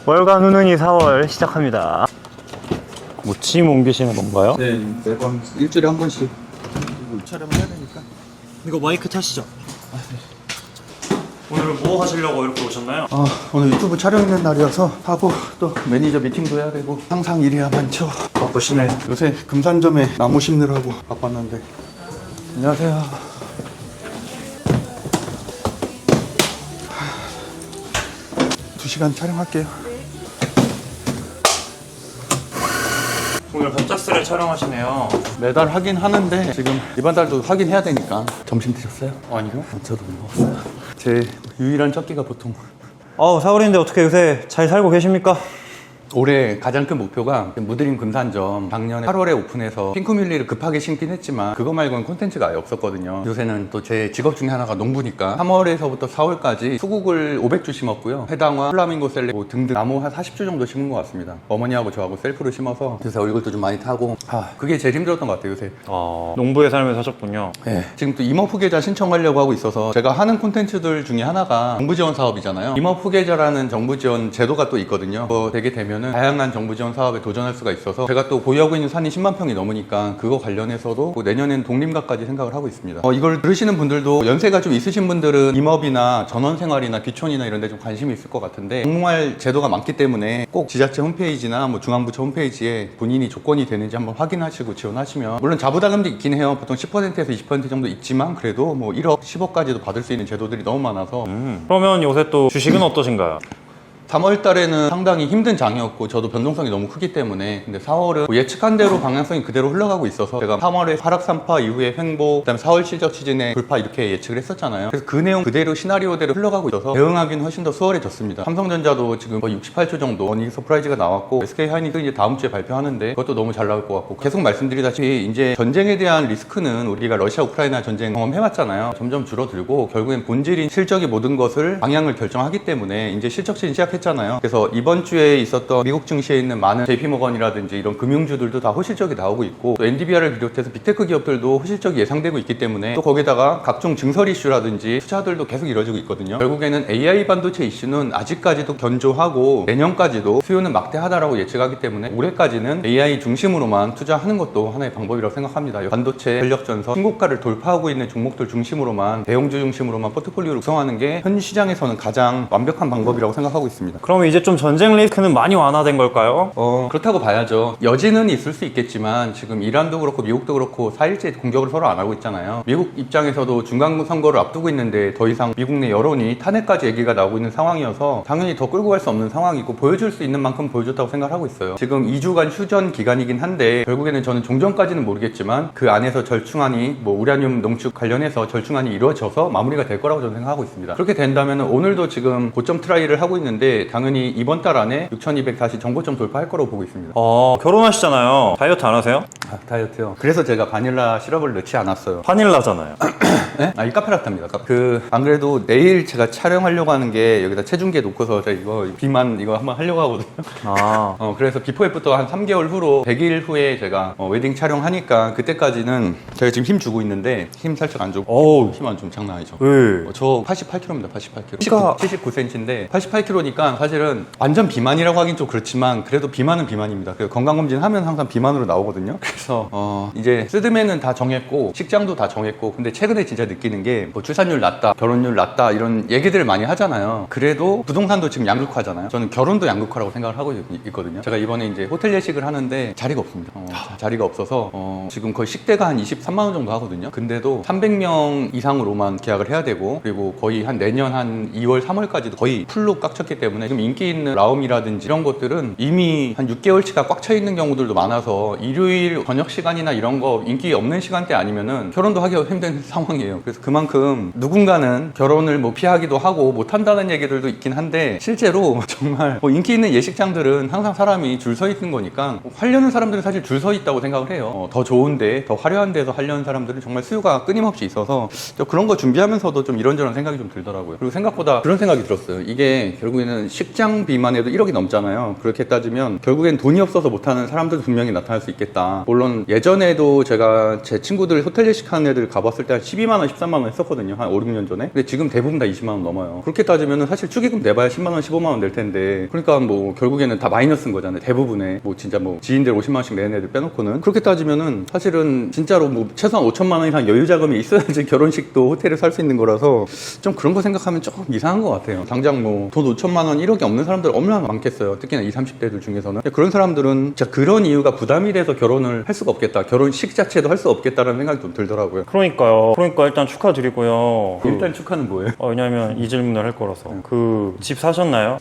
월간 후능이 4월 시작합니다. 뭐 짐 옮기시는 건가요? 네, 매번 일주일에 한 번씩 촬영을 해야 되니까. 이거 마이크 타시죠. 오늘 뭐 하시려고 이렇게 오셨나요? 오늘 유튜브 촬영 있는 날이어서 하고 또 매니저 미팅도 해야 되고 항상 일이야 많죠. 바쁘시네. 요새 금산점에 나무 심느라고 바빴는데. 안녕하세요. 2시간 촬영할게요. 오늘 갑작스레 촬영하시네요. 매달 하긴 하는데 지금 이번 달도 하긴 해야 되니까. 점심 드셨어요? 아니요. 저도 못 먹었어요. 제 유일한 쫓기가 보통 사월인데 어떻게 요새 잘 살고 계십니까? 올해 가장 큰 목표가 무드림 금산점 작년에 8월에 오픈해서 핑크뮬리를 급하게 심긴 했지만 그거 말고는 콘텐츠가 아예 없었거든요. 요새는 또 제 직업 중에 하나가 농부니까 3월에서부터 4월까지 수국을 500주 심었고요. 해당화, 플라밍고 셀레 등등 나무 한 40주 정도 심은 것 같습니다. 어머니하고 저하고 셀프로 심어서 요새 얼굴도 좀 많이 타고 그게 제일 힘들었던 것 같아요 요새. 농부의 삶을 사셨군요. 네. 지금 또 임업 후계자 신청하려고 하고 있어서 제가 하는 콘텐츠들 중에 하나가 정부 지원 사업이잖아요. 임업 후계자라는 정부 지원 제도가 또 있거든요. 그거 되게 되면은 다양한 정부 지원 사업에 도전할 수가 있어서 제가 또 보유하고 있는 산이 10만 평이 넘으니까 그거 관련해서도 내년엔 독림가까지 생각을 하고 있습니다. 이걸 들으시는 분들도 연세가 좀 있으신 분들은 임업이나 전원생활이나 귀촌이나 이런 데 좀 관심이 있을 것 같은데 공무할 제도가 많기 때문에 꼭 지자체 홈페이지나 뭐 중앙부처 홈페이지에 본인이 조건이 되는지 한번 확인하시고 지원하시면, 물론 자부담도 있긴 해요. 보통 10%에서 20% 정도 있지만 그래도 뭐 1억, 10억까지도 받을 수 있는 제도들이 너무 많아서. 그러면 요새 또 주식은 어떠신가요? 3월 달에는 상당히 힘든 장이었고 저도 변동성이 너무 크기 때문에, 근데 4월은 예측한 대로 방향성이 그대로 흘러가고 있어서 제가 3월에 하락 3파 이후에 횡보, 그다음에 4월 실적 시즌에 불파 이렇게 예측을 했었잖아요. 그래서 그 내용 그대로 시나리오대로 흘러가고 있어서 대응하기는 훨씬 더 수월해졌습니다. 삼성전자도 지금 거의 68조 정도 어닝 서프라이즈가 나왔고, SK하이닉스 이제 다음 주에 발표하는데 그것도 너무 잘 나올 것 같고, 계속 말씀드리다시피 이제 전쟁에 대한 리스크는 우리가 러시아 우크라이나 전쟁 경험해왔잖아요. 점점 줄어들고 결국엔 본질인 실적이 모든 것을 방향을 결정하기 때문에 이제 실적 시즌 시작했잖아요. 그래서 이번 주에 있었던 미국 증시에 있는 많은 JP모건이라든지 이런 금융주들도 다 호실적이 나오고 있고, 또 엔비디아를 비롯해서 빅테크 기업들도 호실적이 예상되고 있기 때문에, 또 거기다가 각종 증설 이슈라든지 투자들도 계속 이루어지고 있거든요. 결국에는 AI 반도체 이슈는 아직까지도 견조하고 내년까지도 수요는 막대하다라고 예측하기 때문에 올해까지는 AI 중심으로만 투자하는 것도 하나의 방법이라고 생각합니다. 반도체, 전력전선, 신고가를 돌파하고 있는 종목들 중심으로만, 대형주 중심으로만 포트폴리오를 구성하는 게 현 시장에서는 가장 완벽한 방법이라고 생각하고 있습니다. 그럼 이제 좀 전쟁 리스크는 많이 완화된 걸까요? 그렇다고 봐야죠. 여지는 있을 수 있겠지만 지금 이란도 그렇고 미국도 그렇고 4일째 공격을 서로 안 하고 있잖아요. 미국 입장에서도 중간 선거를 앞두고 있는데 더 이상 미국 내 여론이 탄핵까지 얘기가 나오고 있는 상황이어서 당연히 더 끌고 갈 수 없는 상황이고, 보여줄 수 있는 만큼 보여줬다고 생각을 하고 있어요. 지금 2주간 휴전 기간이긴 한데 결국에는 저는 종전까지는 모르겠지만 그 안에서 절충안이, 뭐 우라늄 농축 관련해서 절충안이 이루어져서 마무리가 될 거라고 저는 생각하고 있습니다. 그렇게 된다면 오늘도 지금 고점 트라이를 하고 있는데 당연히 이번 달 안에 6200 다시 정고점 돌파할 거라고 보고 있습니다. 결혼하시잖아요. 다이어트 안 하세요? 다이어트요. 그래서 제가 바닐라 시럽을 넣지 않았어요. 바닐라잖아요. 네? 이 카페라떼입니다. 안 그래도 내일 제가 촬영하려고 하는 게 여기다 체중계 놓고서 제가 이거 비만 이거 한번 하려고 하거든요. 그래서 비포 애프터 한 3개월 후로 100일 후에 제가 웨딩 촬영하니까 그때까지는 제가 지금 힘 주고 있는데 힘 살짝 안 주고 힘 안 주면 장난 아니죠. 저 88kg입니다. 88kg. 그러니까 79cm인데 88kg니까 사실은 완전 비만이라고 하긴 좀 그렇지만 그래도 비만은 비만입니다. 건강검진 하면 항상 비만으로 나오거든요. 그래서 이제 쓰드맨은 다 정했고 식장도 다 정했고, 근데 최근에 진짜 느끼는 게 뭐 출산율 낮다, 결혼율 낮다 이런 얘기들을 많이 하잖아요. 그래도 부동산도 지금 양극화잖아요. 저는 결혼도 양극화라고 생각을 하고 있거든요. 제가 이번에 이제 호텔 예식을 하는데 자리가 없습니다. 자리가 없어서 지금 거의 식대가 한 23만 원 정도 하거든요. 근데도 300명 이상으로만 계약을 해야 되고, 그리고 거의 한 내년 한 2월, 3월까지도 거의 풀로 꽉 찼기 때문에 지금 인기 있는 라움이라든지 이런 것들은 이미 한 6개월치가 꽉 차 있는 경우들도 많아서 일요일 저녁 시간이나 이런 거 인기 없는 시간대 아니면은 결혼도 하기가 힘든 상황이에요. 그래서 그만큼 누군가는 결혼을 뭐 피하기도 하고 못 한다는 얘기들도 있긴 한데, 실제로 정말 뭐 인기 있는 예식장들은 항상 사람이 줄 서 있는 거니까 하려는 사람들은 사실 줄 서 있다고 생각을 해요. 더 좋은데, 더 화려한 데서 하려는 사람들은 정말 수요가 끊임없이 있어서 그런 거 준비하면서도 좀 이런저런 생각이 좀 들더라고요. 그리고 생각보다 그런 생각이 들었어요. 이게 결국에는 식장비만 해도 1억이 넘잖아요. 그렇게 따지면 결국엔 돈이 없어서 못하는 사람들도 분명히 나타날 수 있겠다. 물론 예전에도 제가 제 친구들 호텔 예식하는 애들 가봤을 때 한 12만 원 원, 13만 원 했었거든요. 한 5, 6년 전에. 근데 지금 대부분 다 20만 원 넘어요. 그렇게 따지면은 사실 축의금 내봐야 10만 원, 15만 원 낼 텐데, 그러니까 뭐 결국에는 다 마이너스인 거잖아요. 대부분의 뭐 진짜 뭐 지인들 50만 원씩 내는 애들 빼놓고는. 그렇게 따지면은 사실은 진짜로 뭐 최소한 5천만 원 이상 여유 자금이 있어야지 결혼식도 호텔에 살 수 있는 거라서 좀 그런 거 생각하면 조금 이상한 것 같아요. 당장 뭐 돈 5천만 원, 1억이 없는 사람들 얼마나 많겠어요. 특히나 20, 30대들 중에서는. 그런 사람들은 진짜 그런 이유가 부담이 돼서 결혼을 할 수가 없겠다. 결혼식 자체도 할 수 없겠다라는 생각이 좀 들더라고요. 그러니까요. 그러니까 일단 축하드리고요. 일단 축하는 뭐예요? 왜냐면 이 질문을 할 거라서. 그 집 사셨나요?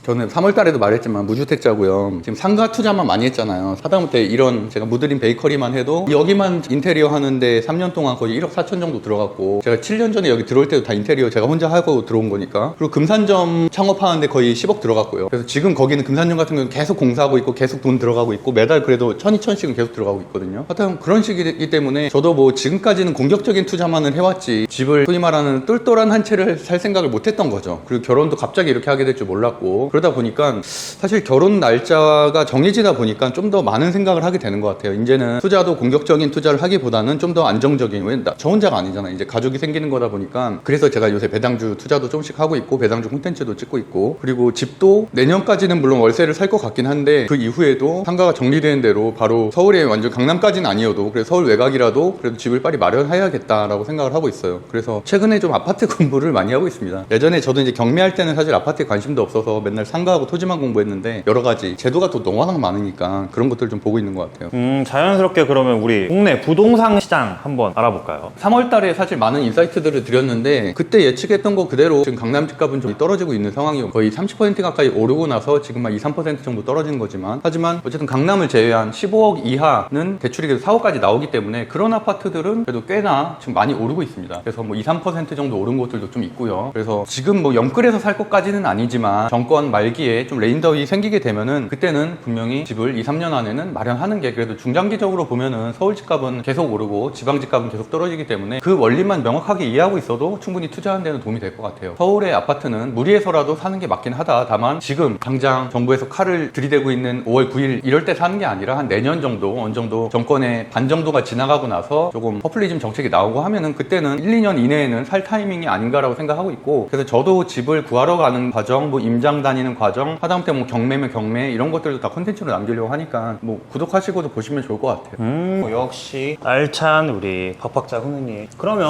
저는 3월 달에도 말했지만 무주택자고요. 지금 상가 투자만 많이 했잖아요. 하다못해 이런 제가 무드림 베이커리만 해도 여기만 인테리어 하는데 3년 동안 거의 1억 4천 정도 들어갔고, 제가 7년 전에 여기 들어올 때도 다 인테리어 제가 혼자 하고 들어온 거니까. 그리고 금산점 창업하는데 거의 10억 들어갔고요. 그래서 지금 거기는 금산점 같은 경우는 계속 공사하고 있고 계속 돈 들어가고 있고 매달 그래도 1,000, 2,000씩은 계속 들어가고 있거든요. 하여튼 그런 식이기 때문에 저도 뭐 지금까지는 공격적인 투자만을 해왔지 집을 소위 말하는 똘똘한 한 채를 살 생각을 못 했던 거죠. 그리고 결혼도 갑자기 이렇게 하게 될 줄 몰랐고, 그러다 보니까 사실 결혼 날짜가 정해지다 보니까 좀 더 많은 생각을 하게 되는 것 같아요. 이제는 투자도 공격적인 투자를 하기보다는 좀 더 안정적인, 왜 저 혼자가 아니잖아요. 이제 가족이 생기는 거다 보니까. 그래서 제가 요새 배당주 투자도 조금씩 하고 있고 배당주 콘텐츠도 찍고 있고, 그리고 집도 내년까지는 물론 월세를 살 것 같긴 한데 그 이후에도 상가가 정리되는 대로 바로 서울에 완전 강남까지는 아니어도 그래서 서울 외곽이라도 그래도 집을 빨리 마련해야겠다라고 생각을 하고 있어요. 그래서 최근에 좀 아파트 공부를 많이 하고 있습니다. 예전에 저도 이제 경매할 때는 사실 아파트에 관심도 없어서 맨날 상가하고 토지만 공부했는데 여러 가지 제도가 또 워낙 많으니까 그런 것들 좀 보고 있는 것 같아요. 자연스럽게 그러면 우리 국내 부동산 시장 한번 알아볼까요? 3월 달에 사실 많은 인사이트들을 드렸는데 그때 예측했던 거 그대로 지금 강남 집값은 좀 떨어지고 있는 상황이고 거의 30% 가까이 오르고 나서 지금 한 2, 3% 정도 떨어지는 거지만, 하지만 어쨌든 강남을 제외한 15억 이하는 대출이 그래도 4억까지 나오기 때문에 그런 아파트들은 그래도 꽤나 지금 많이 오르고 있습니다. 그래서 뭐 2, 3% 정도 오른 곳들도 좀 있고요. 그래서 지금 뭐 영끌해서 살 것까지는 아니지만 정권 말기에 좀 레인더위 생기게 되면은 그때는 분명히 집을 2, 3년 안에는 마련하는 게, 그래도 중장기적으로 보면은 서울 집값은 계속 오르고 지방 집값은 계속 떨어지기 때문에 그 원리만 명확하게 이해하고 있어도 충분히 투자하는 데는 도움이 될 것 같아요. 서울의 아파트는 무리해서라도 사는 게 맞긴 하다. 다만 지금 당장 정부에서 칼을 들이대고 있는 5월 9일 이럴 때 사는 게 아니라 한 내년 정도 어느 정도 정권의 반 정도가 지나가고 나서 조금 퍼플리즘 정책이 나오고 하면은 그때는 1, 2년 이내에는 살 타이밍이 아닌가라고 생각하고 있고, 그래서 저도 집을 구하러 가는 과정, 뭐 임장 다니는 과정, 하다못해 뭐 경매면 경매 이런 것들도 다 콘텐츠로 남기려고 하니까 뭐 구독하시고도 보시면 좋을 것 같아요. 역시 알찬 우리 박박자 훈우님. 그러면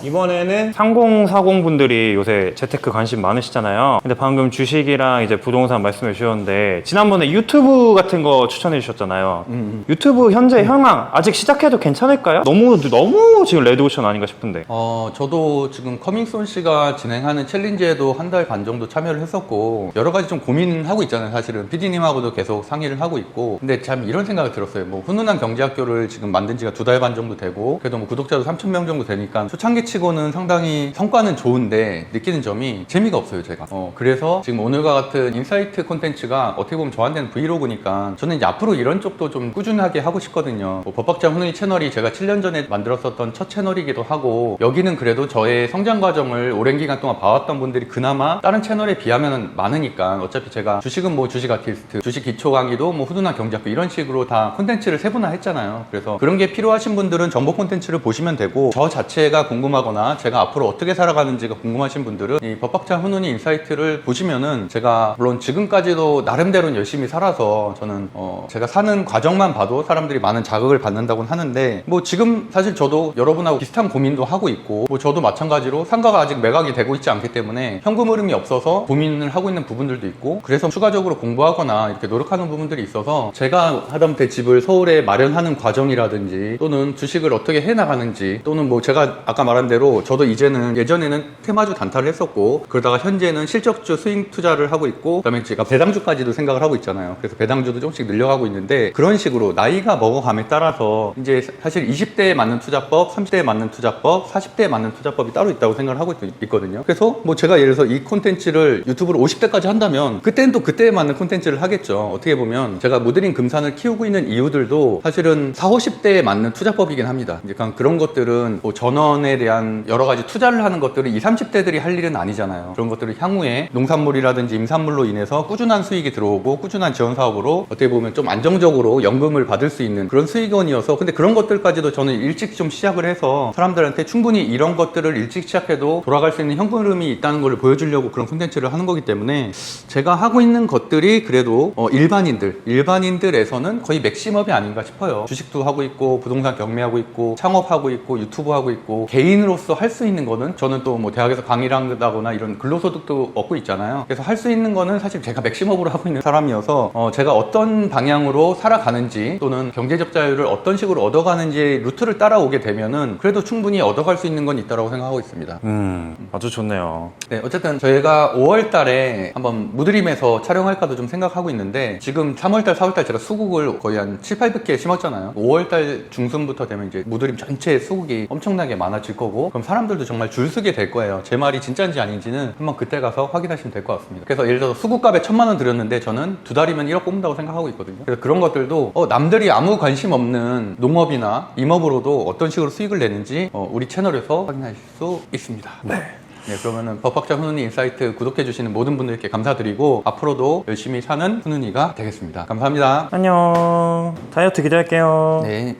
이번에는 3040 분들이 요새 재테크 관심 많으시잖아요. 근데 방금 주식이랑 이제 부동산 말씀해 주셨는데 지난번에 유튜브 같은 거 추천해 주셨잖아요. 유튜브 현재 현황 아직 시작해도 괜찮을까요? 너무 지금 레드오션 아닌가 싶은데. 저도 지금 커밍손 씨가 진행하는 챌린지에도 한 달 반 정도 참여를 했었고 여러 가지 좀 고민하고 있잖아요. 사실은 PD님하고도 계속 상의를 하고 있고, 근데 참 이런 생각이 들었어요. 뭐 훈훈한 경제학교를 지금 만든 지가 2달 반 정도 되고 그래도 뭐 구독자도 3,000명 정도 되니까 초창기 치고는 상당히 성과는 좋은데 느끼는 점이 재미가 없어요, 제가. 그래서 지금 오늘과 같은 인사이트 콘텐츠가 어떻게 보면 저한테는 브이로그니까 저는 이제 앞으로 이런 쪽도 좀 꾸준하게 하고 싶거든요. 뭐 법박장 훈훈이 채널이 제가 7년 전에 만들었었던 첫 채널이기도 하고, 여기는 그래도 저의 성장 과정을 오랜 기간 동안 봐왔던 분들이 그나마 다른 채널에 비하면 많으니까, 어차피 제가 주식은 뭐 주식 아티스트, 주식 기초 강의도 뭐 훈훈한 경제학교 이런 식으로 다 콘텐츠를 세분화했잖아요. 그래서 그런 게 필요하신 분들은 정보 콘텐츠를 보시면 되고, 저 자체가 궁금하거나 제가 앞으로 어떻게 살아가는지가 궁금하신 분들은 이 법박장 훈훈이 인사이트를 보시면은, 제가 물론 지금까지도 나름대로는 열심히 살아서 저는 제가 사는 과정만 봐도 사람들이 많은 자극을 받는다고는 하는데, 뭐 지금 사실 저도 여러분하고 비슷한 고민도 하고 있고, 뭐 저도 마찬가지로 상가가 아직 매각이 되고 있지 않기 때문에 현금 흐름이 없어서 고민을 하고 있는 부분들도 있고, 그래서 추가적으로 공부하거나 이렇게 노력하는 부분들이 있어서 제가 하다못해 집을 서울에 마련하는 과정이라든지 또는 주식을 어떻게 해나가는지, 또는 뭐 제가 아까 말한 대로 저도 이제는, 예전에는 테마주 단타를 했었고 그러다가 현재는 실적주 스윙 투자를 하고 있고, 그다음에 제가 배당주까지도 생각을 하고 있잖아요. 그래서 배당주도 조금씩 늘려가고 있는데, 그런 식으로 나이가 먹어감에 따라서 이제 사실 20대에 맞는 투자법, 30대에 맞는 투자법, 40대에 맞는 투자법이 따로 있다고 생각을 하고 있거든요. 그래서 뭐 제가 예를 들어서 이 콘텐츠를 유튜브로 50대까지 한다면 그때는 또 그때에 맞는 콘텐츠를 하겠죠. 어떻게 보면 제가 무드림 금산을 키우고 있는 이유들도 사실은 40, 50대에 맞는 투자법이긴 합니다. 이제 그런 것들은 뭐 전원에 대한 여러 가지 투자를 하는 것들은 20, 30대들이 할 일은 아니잖아요. 그런 것들을 향후에 농산물이라든지 임산물로 인해서 꾸준한 수익이 들어오고 꾸준한 지원 사업으로 어떻게 보면 좀 안정적으로 연금을 받을 수 있는 그런 수익원이어서, 근데 그런 것들까지도 저는 일찍 좀 시작을 해서 사람들한테 충분히 이런 것들을 일찍 시작해도 돌아갈 수 있는 현금 흐름이 있다는 걸 보여주려고 그런 콘텐츠를 하는 거기 때문에 제가 하고 있는 것들이 그래도 일반인들에서는 거의 맥시멈이 아닌가 싶어요. 주식도 하고 있고 부동산 경매하고 있고 창업하고 있고 유튜브 하고 있고 개인으로서 할 수 있는 거는 저는 또 뭐 대학에서 강의를 한다거나 이런 근로소득도 얻고 있잖아요. 그래서 할 수 있는 거는 사실 제가 맥시멈으로 하고 있는 사람이어서 제가 어떤 방향으로 살아가는지 또는 경제적 자유를 어떤 식으로 얻어가는지 루트를 따라오게 되면은 그래도 충분히 얻어갈 수 있는 건 있다고 생각하고 있습니다. 아주 좋네요. 네, 어쨌든 저희가 5월 달에 한번 무드림에서 촬영할까도 좀 생각하고 있는데 지금 3월 달, 4월 달 제가 수국을 거의 한 7, 800개 심었잖아요. 5월 달 중순부터 되면 이제 무드림 전체 수국이 엄청나게 많아질 거고 그럼 사람들도 정말 줄 서게 될 거예요. 제 말이 진짜인지 아닌지는 한번 그때 가서 확인하시면 될 것 같습니다. 그래서 예를 들어서 수국값에 1000만 원 들였는데 저는 2달이면 1억 뽑는다고 생각하고 있거든요. 그래서 그런 것들도 남들이 아무 관심 없는 농업이나 임업으로도 어떤 식으로 수익을 내는지 우리 채널에서 확인하실 수 있습니다. 네, 그러면은 법학자 훈훈이 인사이트 구독해주시는 모든 분들께 감사드리고 앞으로도 열심히 사는 훈훈이가 되겠습니다. 감사합니다. 안녕. 다이어트 기대할게요. 네.